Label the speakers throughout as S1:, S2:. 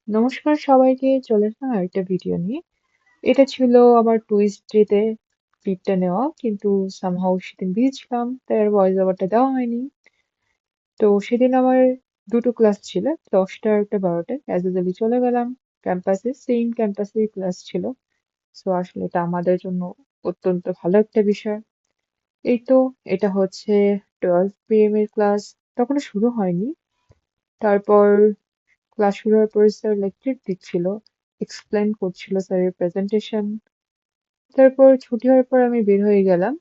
S1: নমস্কার সবাইকে, চলে আসলাম আরেকটা ভিডিও নিয়ে। এটা ছিল আমার টুইস্ট ডেতে ক্লিপটা নেওয়া, কিন্তু সামহাউ সেদিন বিজি ছিলাম, তাই আর ভয়েস ওভারটা দেওয়া হয়নি। তো সেদিন আমার দুটো ক্লাস ছিল, 10টা আর একটা 12টায়। অ্যাজ ইউজুয়ালি চলে গেলাম ক্যাম্পাসে, সেম ক্যাম্পাসেই ক্লাস ছিল। সো আসলে এটা আমাদের জন্য অত্যন্ত ভালো একটা বিষয়। এই তো, এটা হচ্ছে 12 PM এর ক্লাস, তখনও শুরু হয়নি। তারপর ক্লাস শুরু হওয়ার পর স্যার লেকচার দিচ্ছিল, এক্সপ্লেন করছিল স্যারের প্রেজেন্টেশন। তারপর ছুটি হওয়ার পর আমি বের হয়ে গেলাম,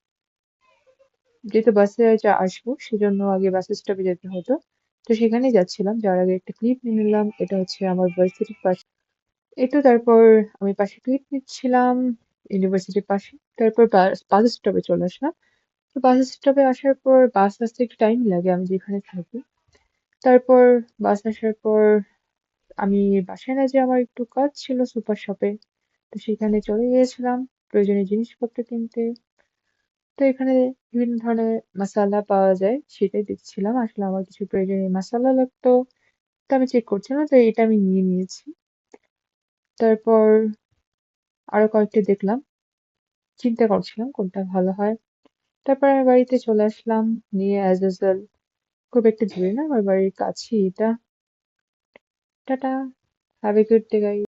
S1: যেহেতু বাসে আসবো সেজন্য আগে বাস স্টপে যেতে হতো। তো সেখানেই যাচ্ছিলাম, যার আগে একটা ক্লিপ নিয়ে নিলাম। এটা হচ্ছে আমার ভার্সিটির পাশে। এই তো তারপর আমি পাশে ক্লিপ নিচ্ছিলাম ইউনিভার্সিটির পাশে। তারপর বাস স্টপে চলে আসলাম। তো বাস স্টপে আসার পর বাস আসতে একটু টাইম লাগে আমি যেখানে থাকি। তারপর বাস আসার পর আমি বাসায় না, যে আমার একটু কাজ ছিল সুপার শপে, তো সেখানে চলে গিয়েছিলাম প্রয়োজনীয় জিনিসপত্র কিনতে। তো এখানে বিভিন্ন ধরনের মশালা পাওয়া যায়, সেটাই দেখছিলাম। আসলে আমার কিছু প্রয়োজনীয় মশালা লাগতো, তো আমি চেক করছিলাম, তো এটা আমি নিয়ে নিয়েছি। তারপর আরো কয়েকটা দেখলাম, চিন্তা করছিলাম কোনটা ভালো হয়। তারপর আমি বাড়িতে চলে আসলাম নিয়ে, অ্যাজ ইউজুয়াল। খুব একটা দূরে না, আমার বাড়ির কাছেই এটা। Tata, have a good day guys.